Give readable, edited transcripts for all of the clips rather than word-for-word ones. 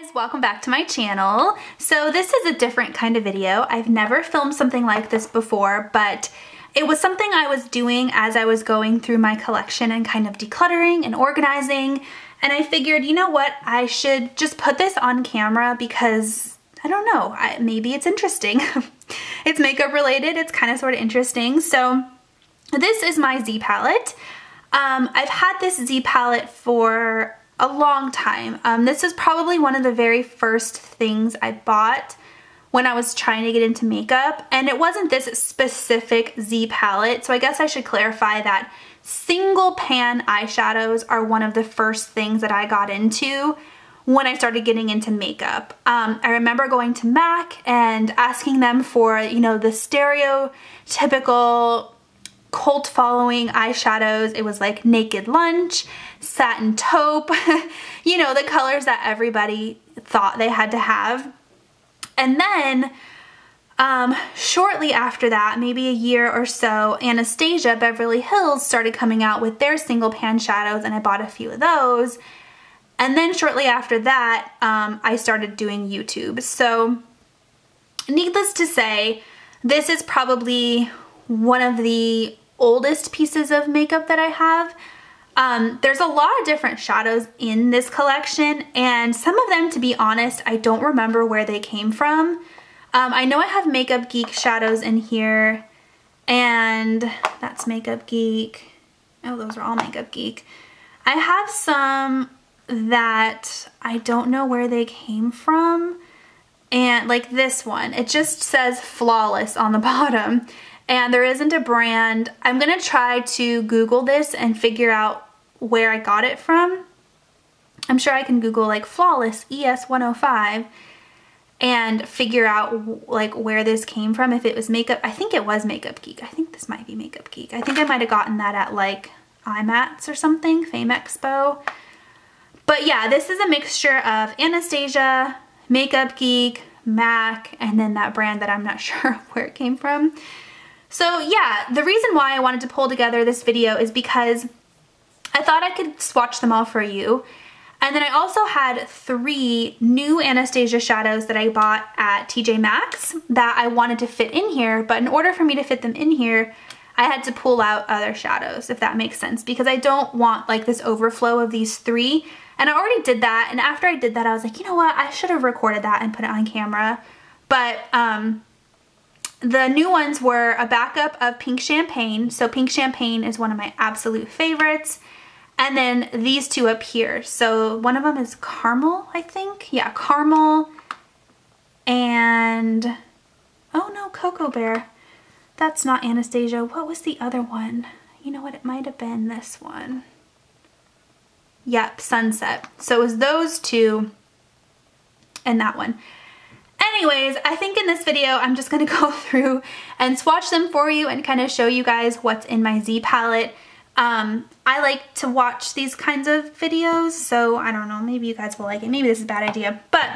guys, welcome back to my channel. So this is a different kind of video. I've never filmed something like this before, but it was something I was doing as I was going through my collection and kind of decluttering and organizing. And I figured, you know what, I should just put this on camera because, I don't know, maybe it's interesting. It's makeup related, it's kind of sort of interesting. So this is my Z palette. I've had this Z palette for a long time. This is probably one of the very first things I bought when I was trying to get into makeup, and it wasn't this specific Z palette, so I guess I should clarify that single pan eyeshadows are one of the first things that I got into when I started getting into makeup. I remember going to MAC and asking them for, you know, the stereotypical cult following eyeshadows. It was like Naked Lunch, Satin Taupe, you know, the colors that everybody thought they had to have. And then shortly after that, maybe a year or so, Anastasia Beverly Hills started coming out with their single pan shadows, and I bought a few of those. And then shortly after that, I started doing YouTube. So needless to say, this is probably one of the oldest pieces of makeup that I have. There's a lot of different shadows in this collection, and some of them, to be honest, I don't remember where they came from. I know I have Makeup Geek shadows in here, and that's Makeup Geek. Oh, those are all Makeup Geek. I have some that I don't know where they came from, and like this one, it just says Flawless on the bottom. And there isn't a brand. I'm gonna try to Google this and figure out where I got it from. I'm sure I can Google like Flawless ES105 and figure out like where this came from, if it was makeup. I think it was Makeup Geek. I think this might be Makeup Geek. I think I might have gotten that at like IMATS or something, Fame Expo. But yeah, this is a mixture of Anastasia, Makeup Geek, MAC, and then that brand that I'm not sure where it came from. So yeah, the reason why I wanted to pull together this video is because I thought I could swatch them all for you. And then I also had 3 new Anastasia shadows that I bought at TJ Maxx that I wanted to fit in here, but in order for me to fit them in here, I had to pull out other shadows, if that makes sense, because I don't want like this overflow of these 3. And I already did that, and after I did that, I was like, you know what, I should have recorded that and put it on camera. But the new ones were a backup of Pink Champagne. So Pink Champagne is one of my absolute favorites. And then these 2 up here. So one of them is Caramel, I think. Yeah, Caramel. And, oh no, Cocoa Bear. That's not Anastasia. What was the other one? You know what, it might have been this one. Yep, Sunset. So it was those 2 and that one. Anyways, I think in this video, I'm just gonna go through and swatch them for you and kind of show you guys what's in my Z palette. I like to watch these kinds of videos, so I don't know, maybe you guys will like it. Maybe this is a bad idea. But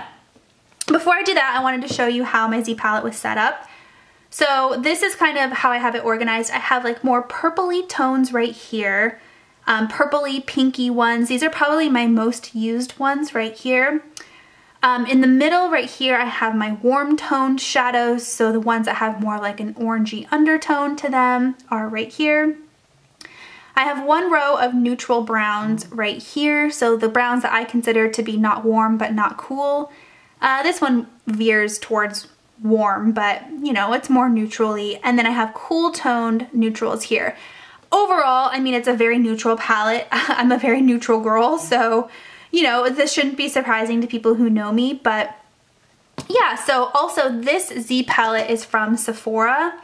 before I do that, I wanted to show you how my Z palette was set up. So this is kind of how I have it organized. I have like more purpley tones right here, purpley pinky ones. These are probably my most used ones right here. In the middle right here, I have my warm toned shadows, so the ones that have more like an orangey undertone to them are right here. I have 1 row of neutral browns right here, so the browns that I consider to be not warm but not cool. This one veers towards warm, but you know, it's more neutrally. And then I have cool toned neutrals here. Overall, I mean, it's a very neutral palette. I'm a very neutral girl, so you know, this shouldn't be surprising to people who know me, but yeah. So also this Z palette is from Sephora.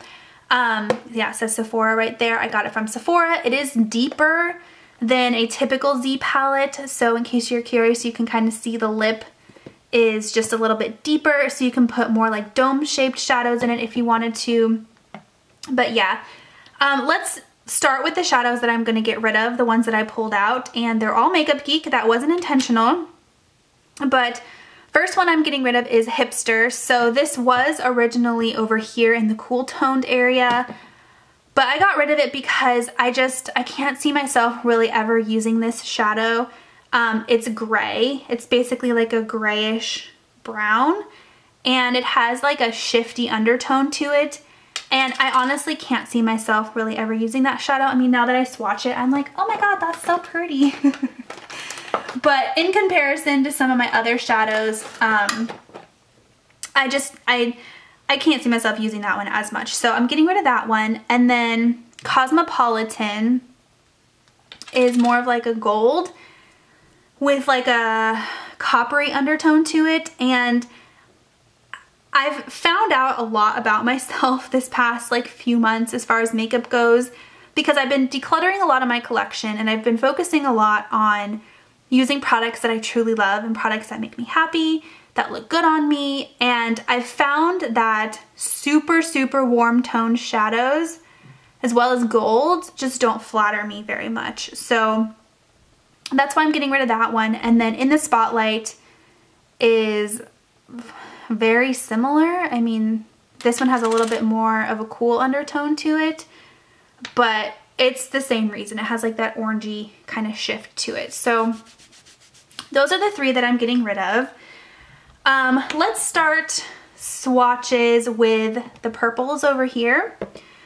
Yeah, it says Sephora right there. I got it from Sephora. It is deeper than a typical Z palette, so in case you're curious, you can kind of see the lip is just a little bit deeper, so you can put more like dome-shaped shadows in it if you wanted to. But yeah, let's start with the shadows that I'm going to get rid of, the ones that I pulled out, and they're all Makeup Geek. That wasn't intentional. But first one I'm getting rid of is Hipster. So this was originally over here in the cool toned area, but I got rid of it because I can't see myself really ever using this shadow. It's gray. It's basically like a grayish brown, and it has like a shifty undertone to it. And I honestly can't see myself really ever using that shadow. I mean, now that I swatch it, I'm like, oh my God, that's so pretty. But in comparison to some of my other shadows, I can't see myself using that one as much. So I'm getting rid of that one. And then Cosmopolitan is more of like a gold with like a coppery undertone to it. And I've found out a lot about myself this past like few months as far as makeup goes, because I've been decluttering a lot of my collection, and I've been focusing a lot on using products that I truly love and products that make me happy, that look good on me. And I've found that super, super warm toned shadows as well as gold just don't flatter me very much. So that's why I'm getting rid of that one. And then In the Spotlight is very similar. I mean, this one has a little bit more of a cool undertone to it, but it's the same reason. It has like that orangey kind of shift to it. So those are the three that I'm getting rid of. Let's start swatches with the purples over here.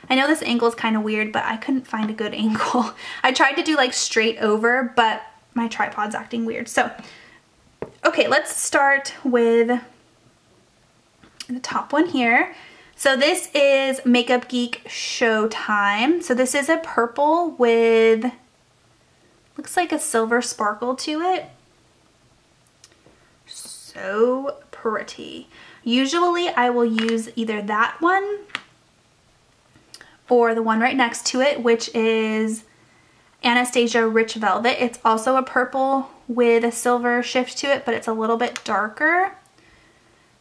I know this angle is kind of weird, but I couldn't find a good angle. I tried to do like straight over, but my tripod's acting weird. So, okay, let's start with the top one here. So this is Makeup Geek Showtime. So this is a purple with, looks like a silver sparkle to it. So pretty. Usually I will use either that one or the one right next to it, which is Anastasia Rich Velvet. It's also a purple with a silver shift to it, but it's a little bit darker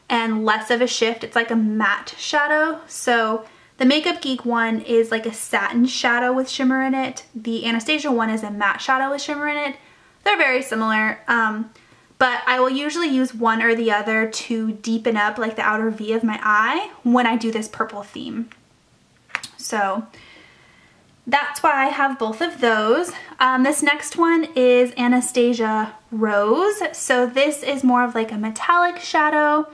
and less of a shift. It's like a matte shadow. So the Makeup Geek one is like a satin shadow with shimmer in it. The Anastasia one is a matte shadow with shimmer in it. They're very similar, but I will usually use one or the other to deepen up like the outer V of my eye when I do this purple theme. So that's why I have both of those. This next one is Anastasia Rose. So this is more of like a metallic shadow.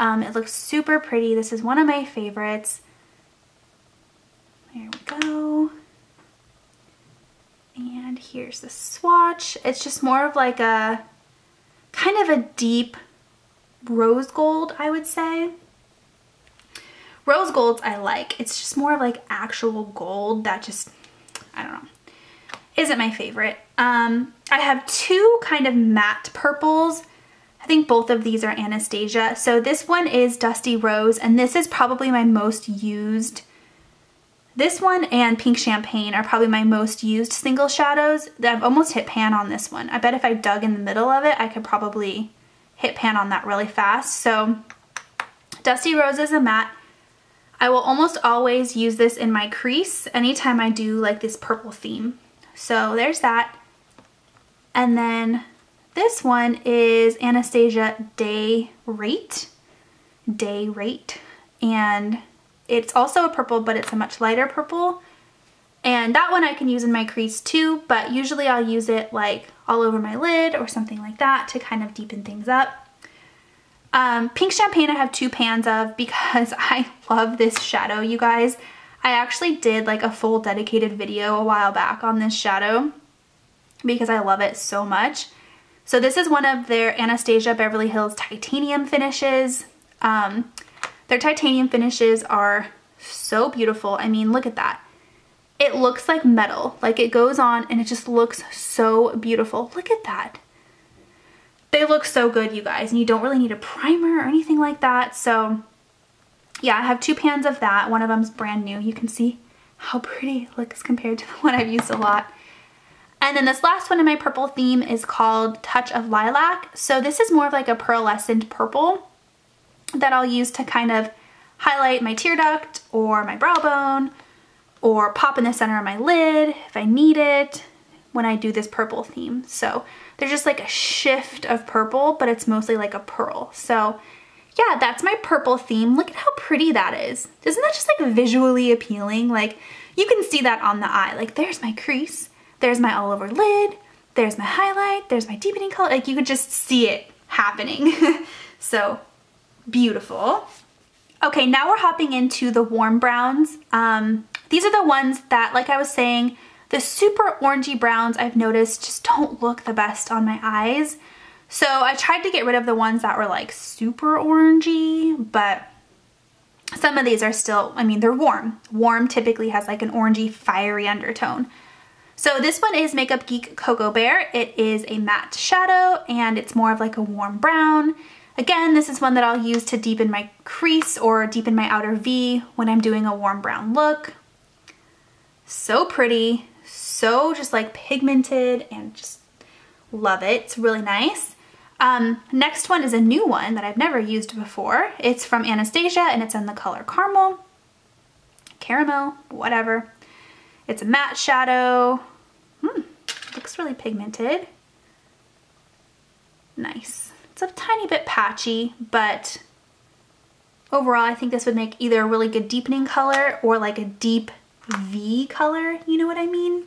It looks super pretty. This is one of my favorites. There we go. And here's the swatch. It's just more of like a kind of a deep rose gold, I would say. Rose golds I like. It's just more of like actual gold that just, I don't know, isn't my favorite. I have two kind of matte purples. I think both of these are Anastasia. So this one is Dusty Rose, and this is probably my most used. This one and Pink Champagne are probably my most used single shadows. I've almost hit pan on this one. I bet if I dug in the middle of it, I could probably hit pan on that really fast. So Dusty Rose is a matte. I will almost always use this in my crease anytime I do like this purple theme. So there's that. And then this one is Anastasia Day Rate. And it's also a purple, but it's a much lighter purple. And that one I can use in my crease too, but usually I'll use it like all over my lid or something like that to kind of deepen things up. Pink Champagne I have two pans of because I love this shadow, you guys. I actually did like a full dedicated video a while back on this shadow because I love it so much. So this is one of their Anastasia Beverly Hills titanium finishes. Their titanium finishes are so beautiful. I mean, look at that. It looks like metal. Like it goes on and it just looks so beautiful. Look at that. They look so good, you guys, and you don't really need a primer or anything like that. So yeah, I have two pans of that. One of them's brand new. You can see how pretty it looks compared to the one I've used a lot. And then this last one in my purple theme is called Touch of Lilac. So this is more of like a pearlescent purple that I'll use to kind of highlight my tear duct or my brow bone or pop in the center of my lid if I need it when I do this purple theme. So there's just like a shift of purple, but it's mostly like a pearl. So yeah, that's my purple theme. Look at how pretty that is. Isn't that just like visually appealing? Like you can see that on the eye. Like there's my crease, there's my all over lid, there's my highlight, there's my deepening color. Like you could just see it happening. So beautiful. Okay, now we're hopping into the warm browns. These are the ones that, like I was saying, the super orangey browns I've noticed just don't look the best on my eyes. So I tried to get rid of the ones that were like super orangey, but some of these are still, I mean, they're warm. Warm typically has like an orangey, fiery undertone. So this one is Makeup Geek Cocoa Bear. It is a matte shadow and it's more of like a warm brown. Again, this is one that I'll use to deepen my crease or deepen my outer V when I'm doing a warm brown look. So pretty, so just like pigmented, and just love it. It's really nice. Next one is a new one that I've never used before. It's from Anastasia and it's in the color caramel, whatever. It's a matte shadow. Looks really pigmented. Nice. It's a tiny bit patchy, but overall I think this would make either a really good deepening color or like a deep V color, you know what I mean?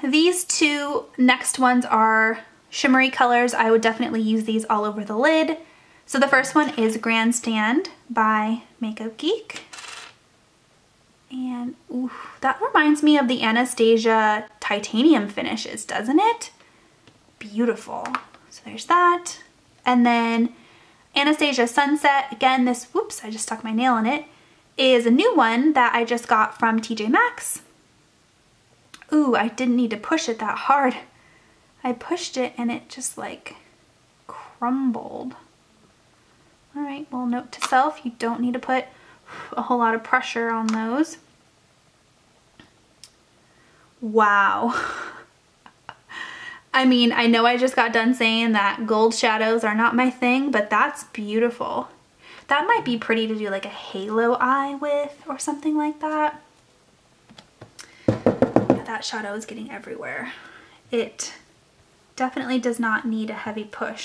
These two next ones are shimmery colors. I would definitely use these all over the lid. So the first one is Grandstand by Makeup Geek. And ooh, that reminds me of the Anastasia titanium finishes, doesn't it? Beautiful. So there's that. And then Anastasia Sunset, again, this, whoops, I just stuck my nail in it, is a new one that I just got from TJ Maxx. Ooh, I didn't need to push it that hard. I pushed it and it just like crumbled. All right, well, note to self, you don't need to put a whole lot of pressure on those. Wow. I mean, I know I just got done saying that gold shadows are not my thing, but that's beautiful. That might be pretty to do like a halo eye with or something like that. Yeah, that shadow is getting everywhere. It definitely does not need a heavy push.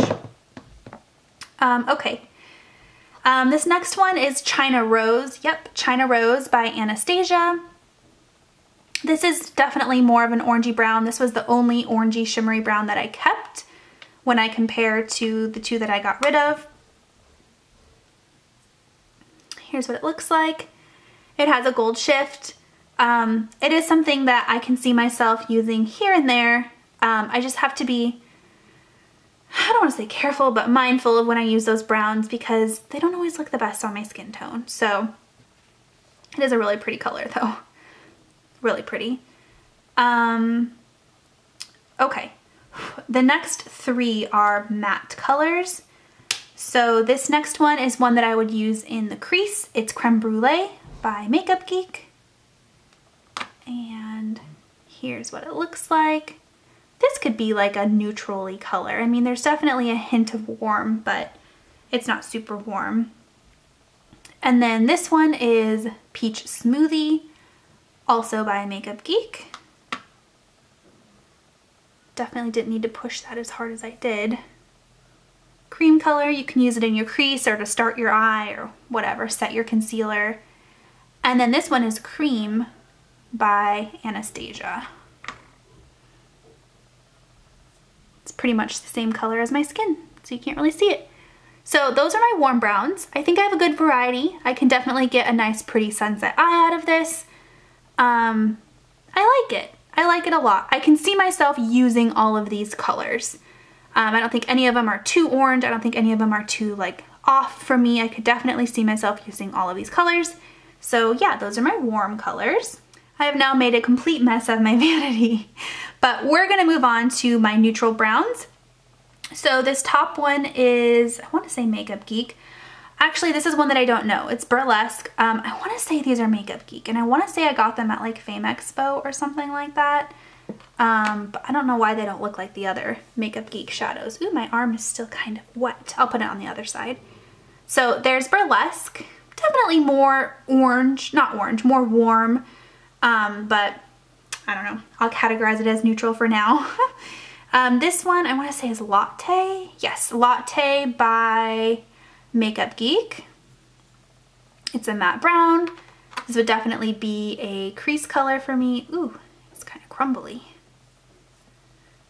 Okay. This next one is China Rose. Yep, China Rose by Anastasia. This is definitely more of an orangey brown. This was the only orangey shimmery brown that I kept when I compare to the two that I got rid of. Here's what it looks like. It has a gold shift. It is something that I can see myself using here and there. I just have to be, I don't want to say careful, but mindful of when I use those browns because they don't always look the best on my skin tone. So it is a really pretty color though. Really pretty. Okay. The next three are matte colors. So this next one is one that I would use in the crease. It's Creme Brulee by Makeup Geek. And here's what it looks like. This could be like a neutrally color. I mean, there's definitely a hint of warm, but it's not super warm. And then this one is Peach Smoothie, also by Makeup Geek. Definitely didn't need to push that as hard as I did. Cream color, you can use it in your crease or to start your eye or whatever, set your concealer. And then this one is Cream by Anastasia. It's pretty much the same color as my skin, so you can't really see it. So those are my warm browns. I think I have a good variety. I can definitely get a nice pretty sunset eye out of this. I like it. I like it a lot. I can see myself using all of these colors. I don't think any of them are too orange. I don't think any of them are too like off for me. I could definitely see myself using all of these colors. So yeah, those are my warm colors. I have now made a complete mess of my vanity, but we're gonna move on to my neutral browns. So this top one is, I wanna say Makeup Geek. Actually, this is one that I don't know. It's Burlesque. I wanna say these are Makeup Geek, and I wanna say I got them at like Fame Expo or something like that. But I don't know why they don't look like the other Makeup Geek shadows. Ooh, my arm is still kind of wet. I'll put it on the other side. So there's Burlesque. Definitely more orange, not orange, more warm. But I don't know. I'll categorize it as neutral for now. This one I want to say is Latte. Yes, Latte by Makeup Geek. It's a matte brown. This would definitely be a crease color for me. Ooh, it's kind of crumbly.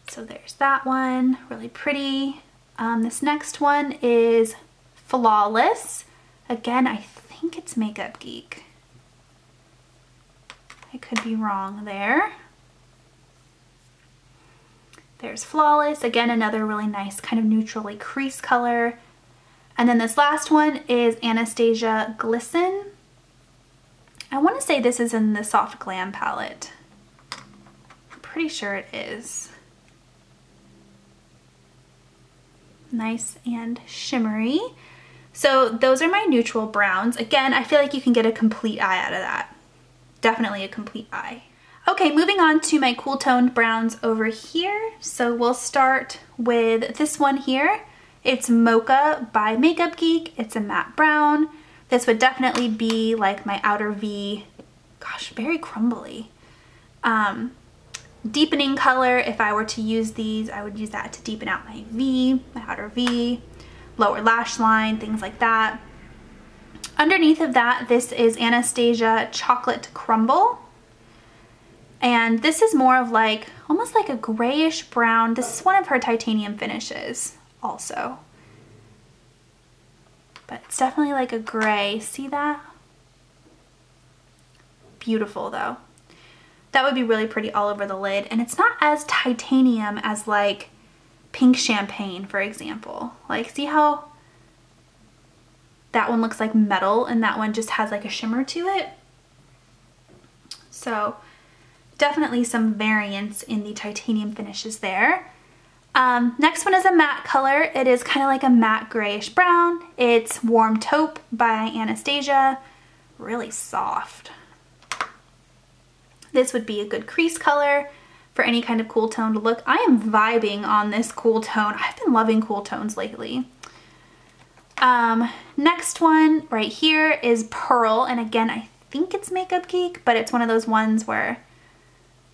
So there's that one, really pretty. This next one is Flawless. Again, I think it's Makeup Geek. I could be wrong there. There's Flawless. Again, another really nice kind of neutrally crease color. And then this last one is Anastasia Glisten. I want to say this is in the Soft Glam palette. I'm pretty sure it is. Nice and shimmery. So those are my neutral browns. Again, I feel like you can get a complete eye out of that. Definitely a complete eye. Okay, moving on to my cool toned browns over here. So we'll start with this one here. It's Mocha by Makeup Geek. It's a matte brown. This would definitely be like my outer V. Gosh, very crumbly. Deepening color. If I were to use these, I would use that to deepen out my V, my outer V, lower lash line, things like that. Underneath of that, this is Anastasia Chocolate Crumble. And this is more of like, almost like a grayish brown. This is one of her titanium finishes also. But it's definitely like a gray. See that? Beautiful though. That would be really pretty all over the lid. And it's not as titanium as like Pink Champagne, for example. Like, see how that one looks like metal and that one just has like a shimmer to it? So definitely some variance in the titanium finishes there. Next one is a matte color. It is kind of like a matte grayish brown. It's Warm Taupe by Anastasia. Really soft. This would be a good crease color for any kind of cool toned look. I am vibing on this cool tone. I've been loving cool tones lately. Next one right here is Pearl. And again, I think it's Makeup Geek, but it's one of those ones where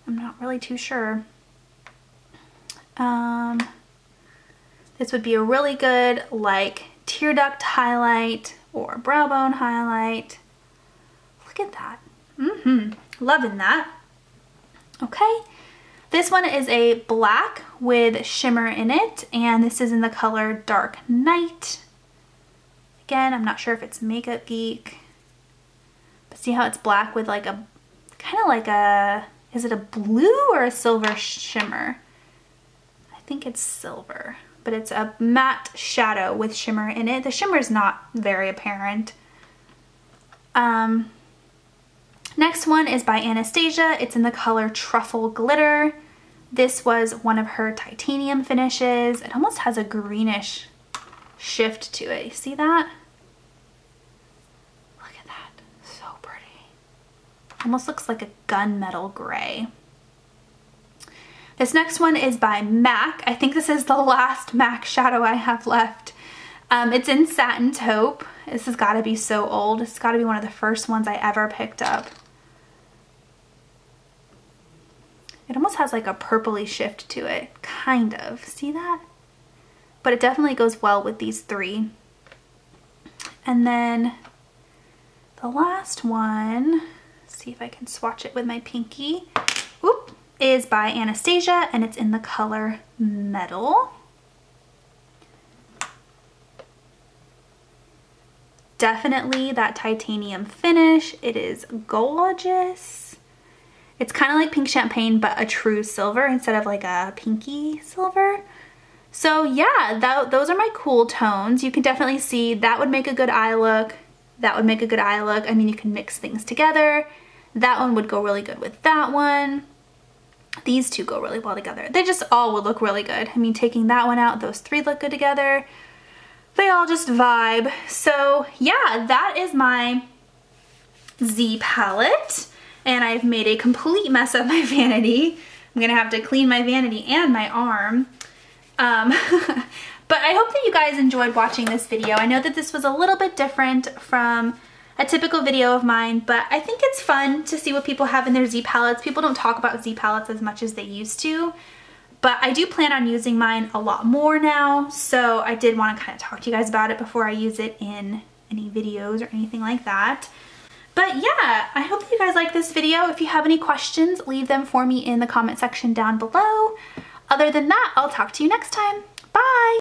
I'm not really too sure. This would be a really good like tear duct highlight or brow bone highlight. Look at that. Loving that. Okay. This one is a black with shimmer in it, and this is in the color Dark Night. Again, I'm not sure if it's Makeup Geek, but see how it's black with like a, kind of like a, is it a blue or a silver shimmer? I think it's silver, but it's a matte shadow with shimmer in it. The shimmer is not very apparent. Next one is by Anastasia. It's in the color Truffle Glitter. This was one of her titanium finishes. It almost has a greenish shift to it. You see that? Look at that. So pretty. Almost looks like a gunmetal gray. This next one is by MAC. I think this is the last MAC shadow I have left. It's in Satin Taupe. This has got to be so old. It's got to be one of the first ones I ever picked up. It almost has like a purpley shift to it, kind of. See that? But it definitely goes well with these three. And then the last one, see if I can swatch it with my pinky. Whoop, is by Anastasia, and it's in the color Metal. Definitely that titanium finish. It is gorgeous. It's kind of like Pink Champagne, but a true silver instead of like a pinky silver. So yeah, those are my cool tones. You can definitely see that would make a good eye look. That would make a good eye look. I mean, you can mix things together. That one would go really good with that one. These two go really well together. They just all would look really good. I mean, taking that one out, those three look good together. They all just vibe. So yeah, that is my Z palette. And I've made a complete mess of my vanity. I'm gonna have to clean my vanity and my arm. But I hope that you guys enjoyed watching this video. I know that this was a little bit different from a typical video of mine, but I think it's fun to see what people have in their Z palettes. People don't talk about Z palettes as much as they used to, but I do plan on using mine a lot more now, so I did want to kind of talk to you guys about it before I use it in any videos or anything like that. But yeah, I hope that you guys like this video. If you have any questions, leave them for me in the comment section down below. Other than that, I'll talk to you next time. Bye!